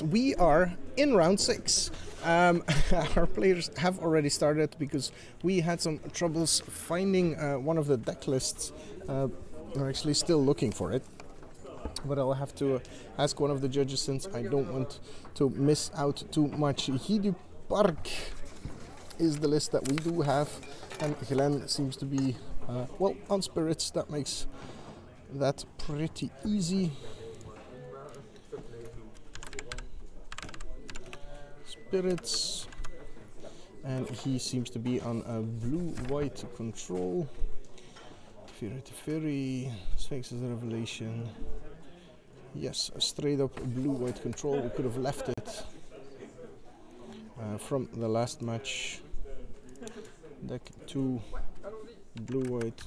We are in round 6. Our players have already started because we had some troubles finding one of the deck lists. We're actually still looking for it, but I'll have to ask one of the judges since I don't want to miss out too much. Duparc is the list that we do have, and Glen seems to be well on spirits. That makes that pretty easy. Spirits, and he seems to be on a blue-white control. Teferi, Sphinx is a revelation. Yes, a straight up blue-white control. We could have left it from the last match. Deck 2, blue-white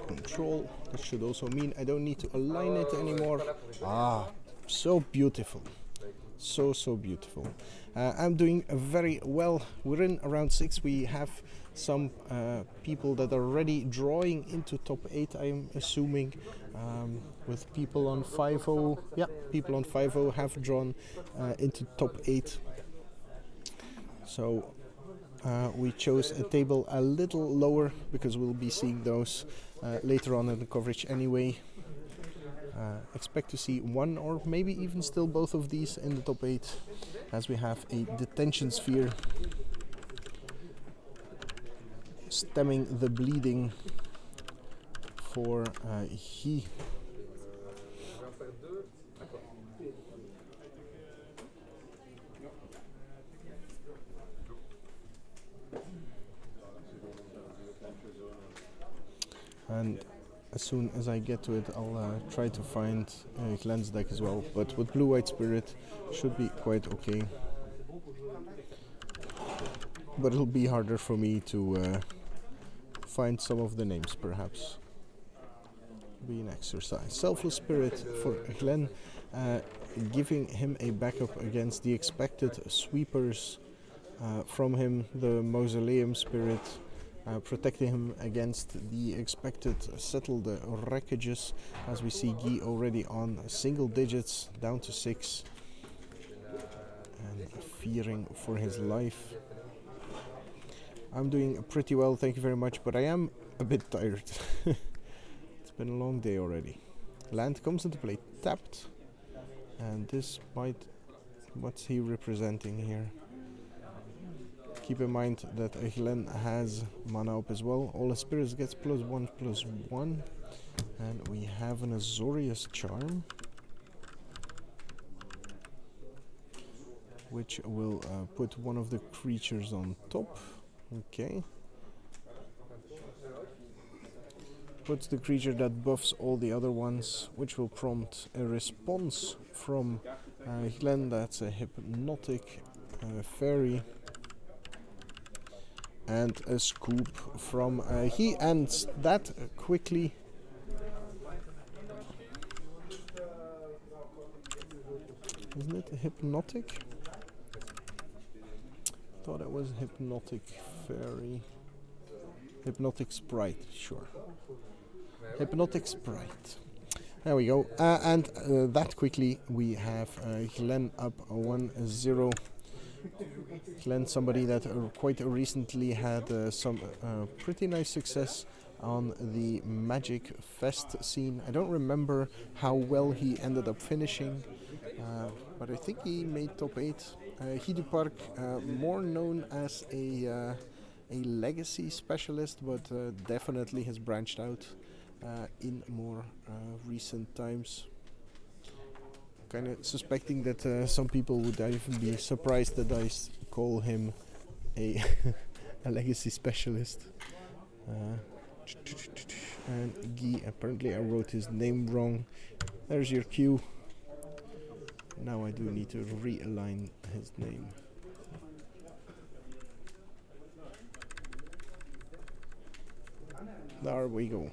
control. That should also mean I don't need to align it anymore. Ah, so beautiful. So beautiful. I'm doing very well. We're in round 6. We have some people that are already drawing into top 8, I'm assuming, with people on 5-0. Yeah, people on 5-0 have drawn into top 8. So we chose a table a little lower because we'll be seeing those later on in the coverage anyway. Expect to see one or maybe even still both of these in the top 8, as we have a Detention Sphere stemming the bleeding for he. And as soon as I get to it, I'll try to find Glen's deck as well, but with blue-white spirit should be quite okay. But it'll be harder for me to find some of the names, perhaps. Be an exercise. Selfless Spirit for Glen, giving him a backup against the expected sweepers from him, the Mausoleum Spirit. Protecting him against the expected Settle the Wreckages, as we see Guy already on single digits, down to 6, and fearing for his life. I'm doing pretty well, thank you very much, but I am a bit tired. It's been a long day already. Land comes into play tapped, and this might... what's he representing here? Keep in mind that Glen has mana up as well. All his spirits gets +1/+1. And we have an Azorius Charm, which will put one of the creatures on top. Okay. Puts the creature that buffs all the other ones, which will prompt a response from Glen. That's a Hypnotic Fairy. And a scoop from he ends that quickly. Isn't it a Hypnotic? Thought it was Hypnotic Fairy. Hypnotic Sprite, sure. Hypnotic Sprite. There we go. And that quickly we have Glen up 1-0. Glen, somebody that quite recently had some pretty nice success on the Magic Fest scene. I don't remember how well he ended up finishing, but I think he made top 8. Duparc, more known as a legacy specialist, but definitely has branched out in more recent times. Kind of suspecting that some people would even be surprised that I call him a legacy specialist. And Guy, apparently I wrote his name wrong. There's your cue. Now I do need to realign his name. There we go.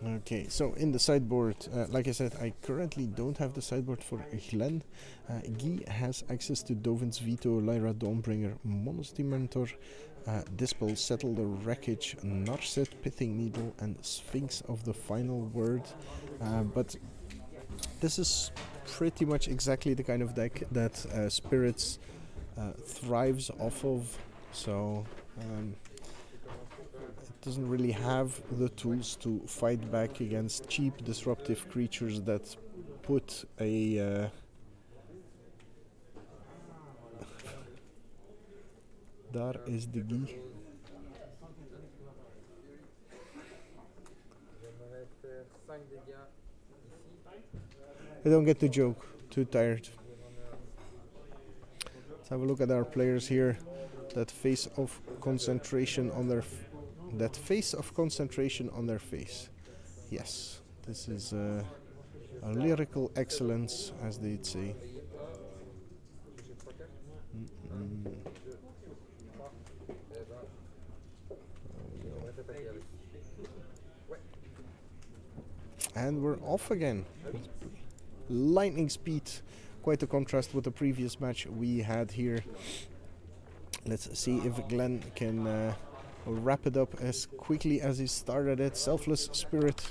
Okay, so in the sideboard, like I said, I currently don't have the sideboard for Glen. Guy has access to Dovin's Veto, Lyra Dawnbringer, Monastery Mentor, Dispel, Settle the Wreckage, Narset, Pithing Needle, and Sphinx of the Final Word. But This is pretty much exactly the kind of deck that Spirits thrives off of, so it doesn't really have the tools to fight back against cheap disruptive creatures that put a daar is de Guy. I don't get the joke, too tired. Let's have a look at our players here. That face of concentration on their face. Yes, this is a lyrical excellence, as they'd say. And we're off again. Lightning speed, quite a contrast with the previous match we had here. Let's see if Glenn can wrap it up as quickly as he started it. Selfless Spirit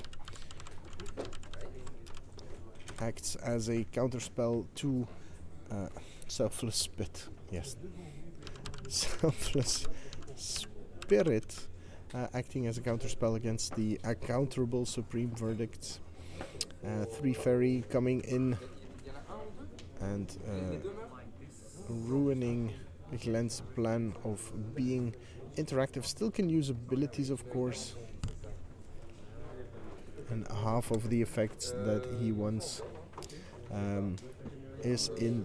acts as a counterspell to Selfless Spit. Yes, Selfless Spirit acting as a counterspell against the Accounterable Supreme Verdict. 3 Fairy coming in and ruining Glenn's plan of being interactive. Still can use abilities, of course, and half of the effects that he wants is in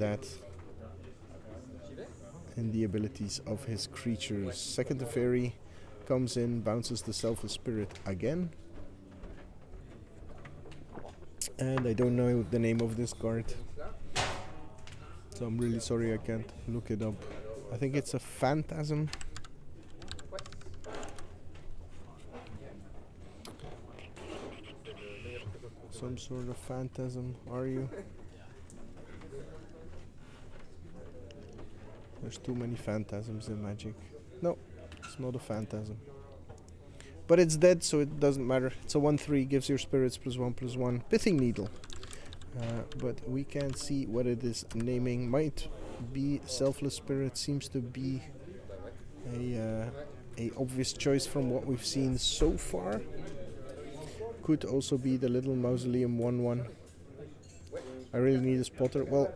the abilities of his creatures. Second Teferi comes in, bounces the Selfless Spirit again. And I don't know the name of this card, so I'm really sorry I can't look it up. I think it's a Phantasm. Some sort of Phantasm, are you? There's too many Phantasms in Magic. No, it's not a Phantasm. But it's dead, so it doesn't matter. It's a 1/3, gives your spirits +1/+1. Pithing Needle. But we can't see what it is naming. Might be Selfless Spirit, seems to be a obvious choice from what we've seen so far. Could also be the little Mausoleum 1/1. I really need a spotter. Well,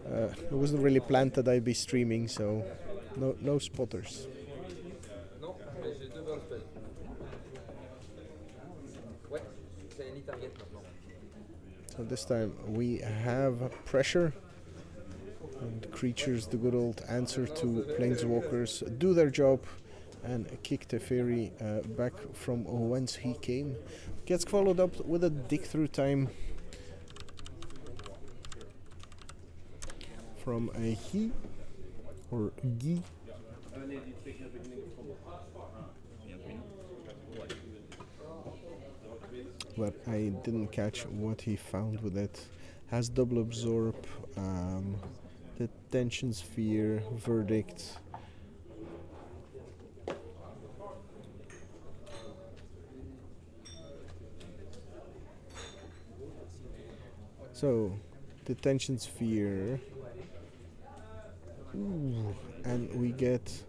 it wasn't really planned that I'd be streaming, so no spotters. So this time we have pressure, and creatures, the good old answer to planeswalkers, do their job and kick Teferi back from whence he came. Gets followed up with a dig through time from a he or Guy. But I didn't catch what he found with it. Has double absorb, Detention Sphere, Verdict. So, Detention Sphere. Ooh, and we get...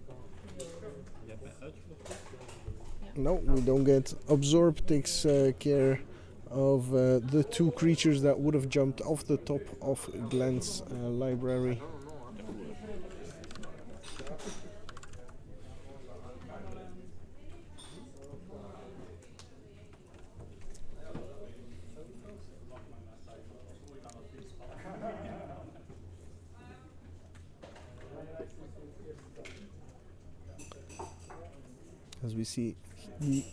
No, we don't get. Absorb takes care of the 2 creatures that would have jumped off the top of Glenn's library. As we see, he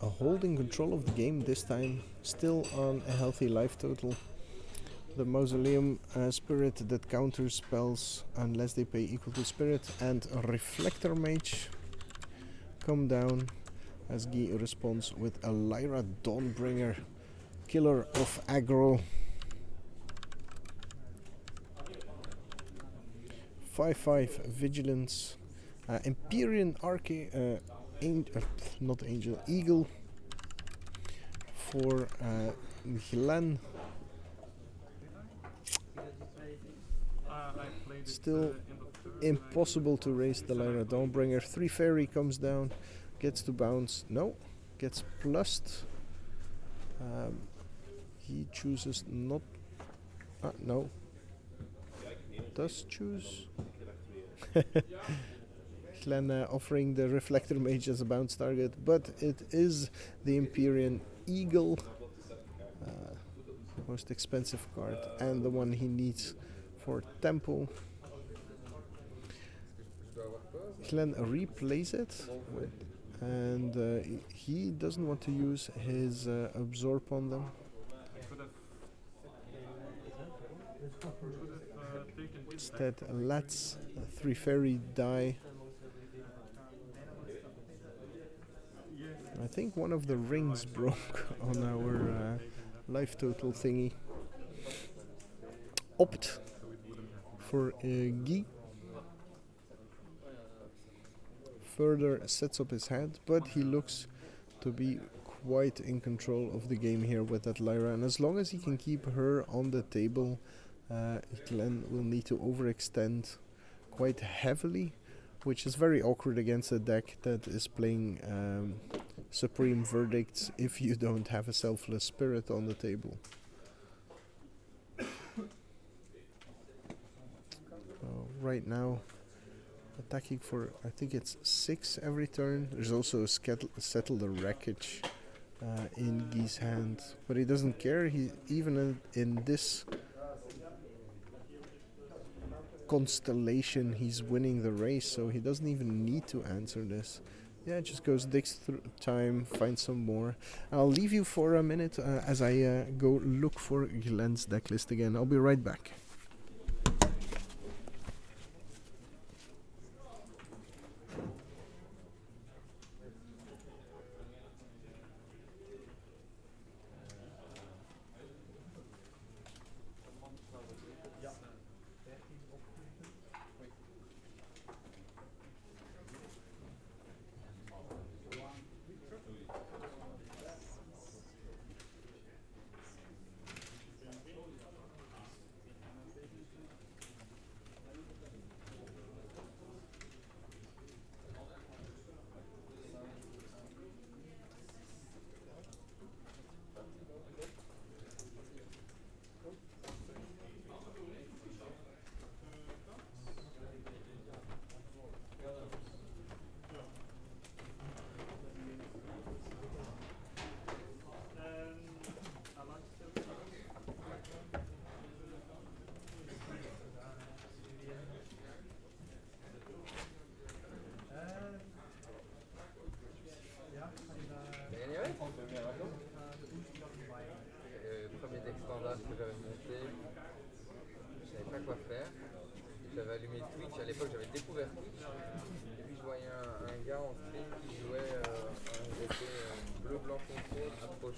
holding control of the game this time, still on a healthy life total. The Mausoleum Spirit that counters spells unless they pay equal to Spirit, and a Reflector Mage come down as Guy responds with a Lyra Dawnbringer, killer of aggro. 5/5 Vigilance, Empyrean Eagle for Glenn, Still impossible to raise the Lyra Dawnbringer. Teferi comes down, gets to bounce. No, gets plussed. He chooses not. No. Does choose. Glenn offering the Reflector Mage as a bounce target, but it is the Empyrean Eagle, most expensive card, and the one he needs for Temple. Glenn replays it, and he doesn't want to use his Absorb on them. Instead, let's Teferi die. I think one of the rings broke on our life total thingy. Opt for Guy. Further sets up his hand, but he looks to be quite in control of the game here with that Lyra, and as long as he can keep her on the table, Glenn will need to overextend quite heavily, which is very awkward against a deck that is playing Supreme Verdicts if you don't have a Selfless Spirit on the table. Right now, attacking for, I think it's 6 every turn. There's also a Settle the Wreckage in Guy's hand, but he doesn't care. He even in this constellation, he's winning the race, so he doesn't even need to answer this. Yeah, it just goes, digs through time, finds some more. I'll leave you for a minute as I go look for Glenn's deck list again. I'll be right back.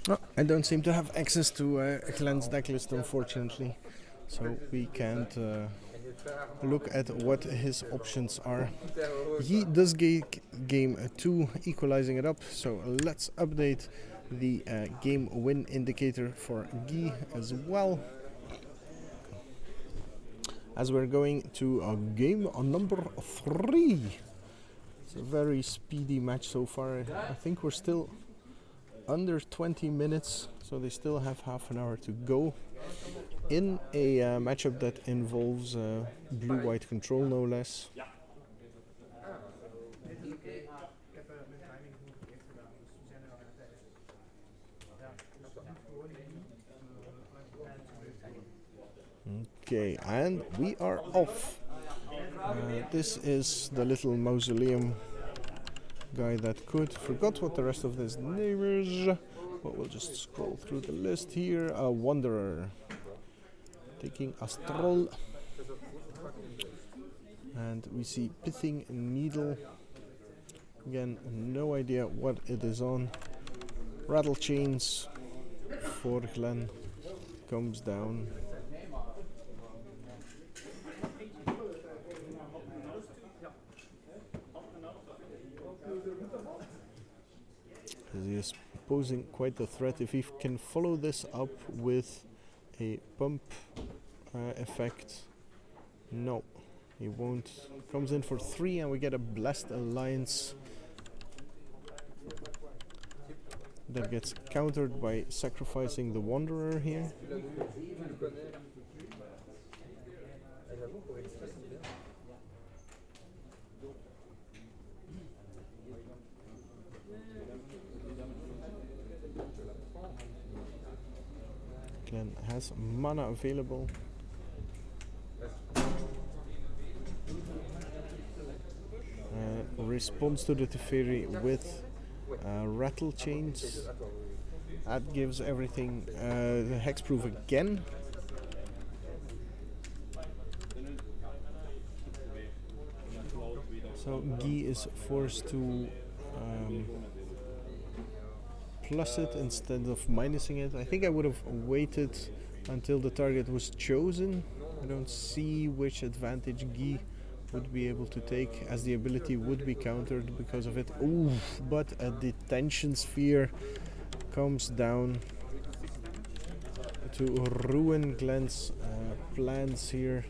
No, I don't seem to have access to Glenn's decklist, unfortunately, so we can't look at what his options are. He does game 2, equalizing it up, so let's update the game win indicator for Guy as well, as we're going to game number 3. It's a very speedy match so far. I think we're still under 20 minutes, so they still have half an hour to go in a matchup that involves blue-white control, no less. Okay, and we are off. This is the little mausoleum guy that could. Forgot what the rest of his name is, but we'll just scroll through the list here. A Wanderer, taking Astral, and we see Pithing Needle. Again, no idea what it is on. Rattlechains for Glenn comes down. He is posing quite a threat. If he can follow this up with a pump effect, No, he won't. Comes in for 3 and we get a Blessed Alliance. That gets countered by sacrificing the Wanderer here. Glenn has mana available. Responds to the Teferi with Rattlechains. That gives everything the hexproof again. So Guy is forced to plus it instead of minusing it. I think I would have waited until the target was chosen. I don't see which advantage Guy would be able to take, as the ability would be countered because of it. Ooh, but a Detention Sphere comes down to ruin Glenn's plans here.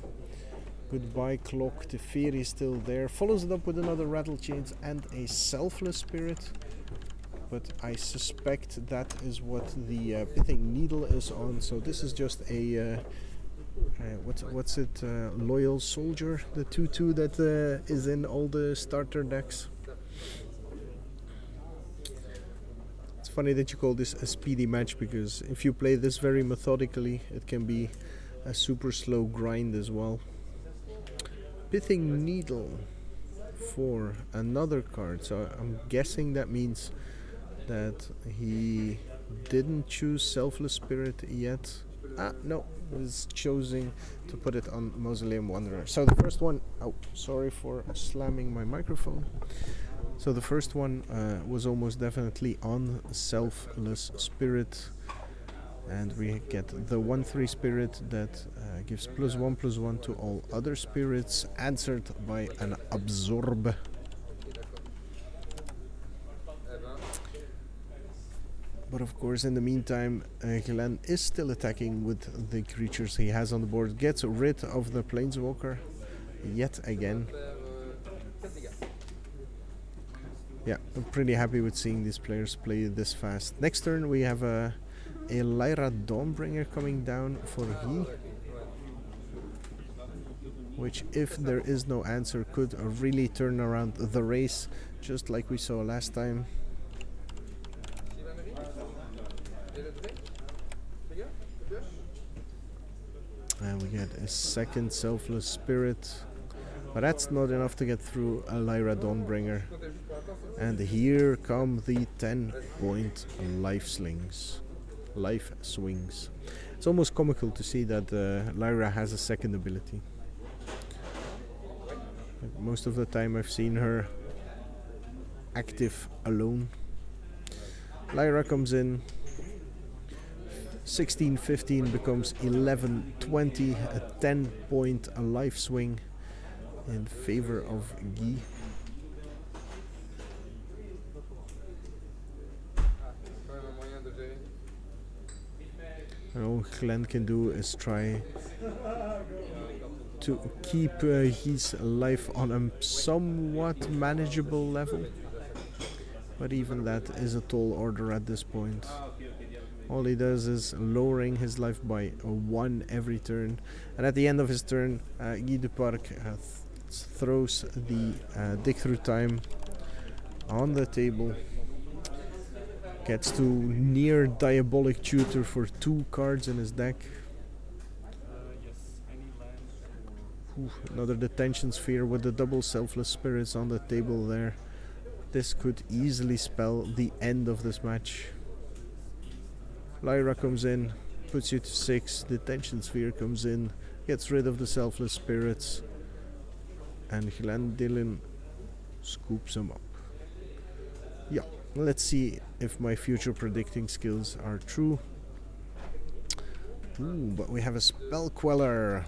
Goodbye Clock. Teferi is still there. Follows it up with another Rattlechains and a Selfless Spirit. But I suspect that is what the Pithing Needle is on. So this is just a what's it? Loyal Soldier, the 2/2 that is in all the starter decks. It's funny that you call this a speedy match, because if you play this very methodically, it can be a super slow grind as well. Pithing Needle for another card, so I'm guessing that means that he didn't choose Selfless Spirit yet. No, was choosing to put it on Mausoleum Wanderer. So the first one, oh, sorry for slamming my microphone. So the first one was almost definitely on Selfless Spirit, and we get the 1/3 spirit that gives +1/+1 to all other spirits, answered by an Absorb. But of course, in the meantime, Glenn is still attacking with the creatures he has on the board. Gets rid of the Planeswalker yet again. Yeah, I'm pretty happy with seeing these players play this fast. Next turn we have a Lyra Dawnbringer coming down for Guy, which, if there is no answer, could really turn around the race, just like we saw last time. And we get a second Selfless Spirit, but that's not enough to get through a Lyra Dawnbringer. And here come the 10-point life swings. It's almost comical to see that Lyra has a second ability. Most of the time I've seen her active alone. Lyra comes in. 16-15 becomes 11-20, a 10-point life swing in favor of Guy. And all Glenn can do is try to keep his life on a somewhat manageable level, but even that is a tall order at this point. All he does is lowering his life by 1 every turn, and at the end of his turn, Guy Duparc throws the Dig Through Time on the table. Gets to near Diabolic Tutor for 2 cards in his deck. Ooh, another Detention Sphere with the double Selfless Spirits on the table there. This could easily spell the end of this match. Lyra comes in, puts you to 6, Detention Sphere comes in, gets rid of the Selfless Spirits, and Dielen scoops him up. Yeah, let's see if my future predicting skills are true. Ooh, but we have a Spell Queller.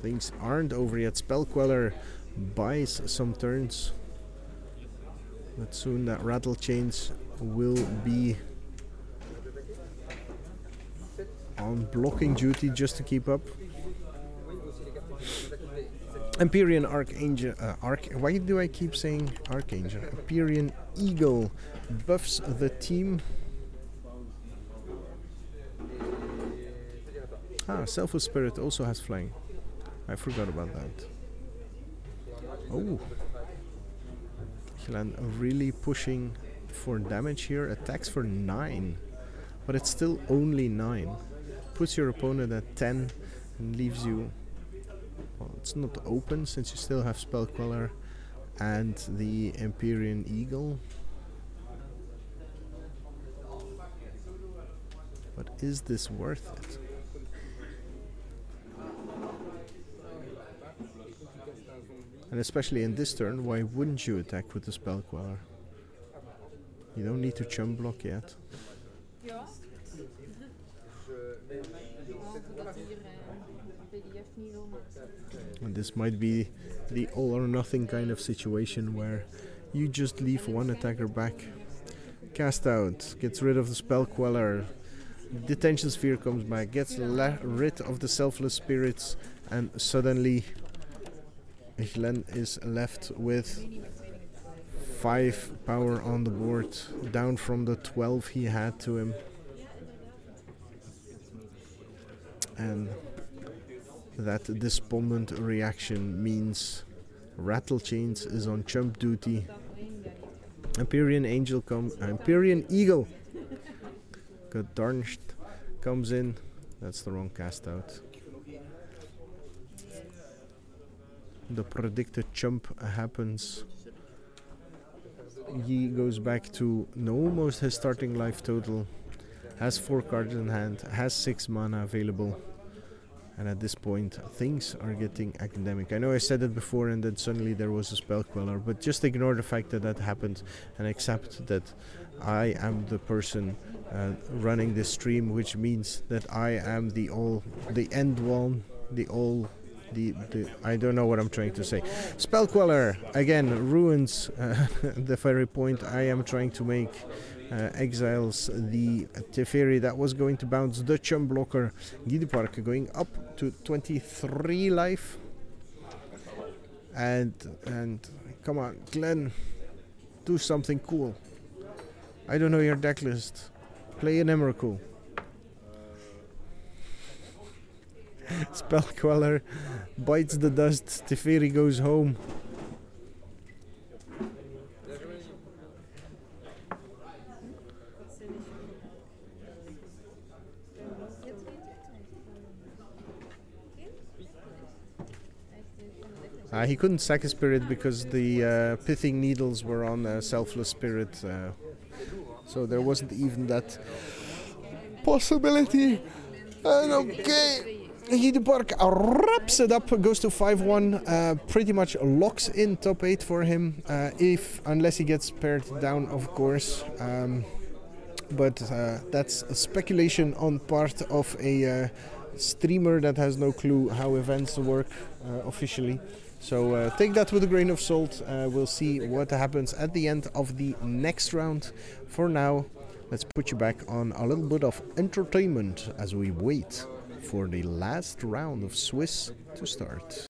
Things aren't over yet. Spell Queller buys some turns, but soon that Rattlechains will be on blocking duty just to keep up. Empyrean Archangel, why do I keep saying Archangel? Empyrean Eagle buffs the team. Ah, Selfless Spirit also has flying. I forgot about that. Oh, Dielen really pushing for damage here. Attacks for 9, but it's still only 9. Puts your opponent at 10 and leaves you. Well, it's not open since you still have Spell Queller and the Empyrean Eagle. But is this worth it? And especially in this turn, why wouldn't you attack with the Spell Queller? You don't need to chump block yet. And this might be the all or nothing kind of situation where you just leave one attacker back. Cast out, gets rid of the Spell Queller. Detention Sphere comes back, gets rid of the Selfless Spirits, and suddenly Dielen is left with 5 power on the board, down from the 12 he had to him. And that despondent reaction means Rattlechains is on chump duty. Empyrean Eagle got darnished, comes in. That's the wrong cast out. The predicted chump happens. He goes back to almost his starting life total. Has 4 cards in hand, has 6 mana available. And at this point, things are getting academic. I know I said it before and then suddenly there was a Spell Queller, but just ignore the fact that that happened and accept that I am the person running this stream, which means that I am the end one, I don't know what I'm trying to say. Spell Queller, again, ruins the very point I am trying to make. Exiles the Teferi that was going to bounce the chump blocker. Duparc going up to 23 life. And come on, Glenn, do something cool. I don't know your deck list. Play an Emrakul. Spell Queller bites the dust. Teferi goes home. He couldn't sack a spirit because the pithing needles were on Selfless Spirit, so there wasn't even that possibility. And okay, Duparc wraps it up, goes to 5-1, pretty much locks in top 8 for him, unless he gets pared down, of course. But that's a speculation on part of a streamer that has no clue how events work officially. So take that with a grain of salt. We'll see what happens at the end of the next round. For now, let's put you back on a little bit of entertainment as we wait for the last round of Swiss to start.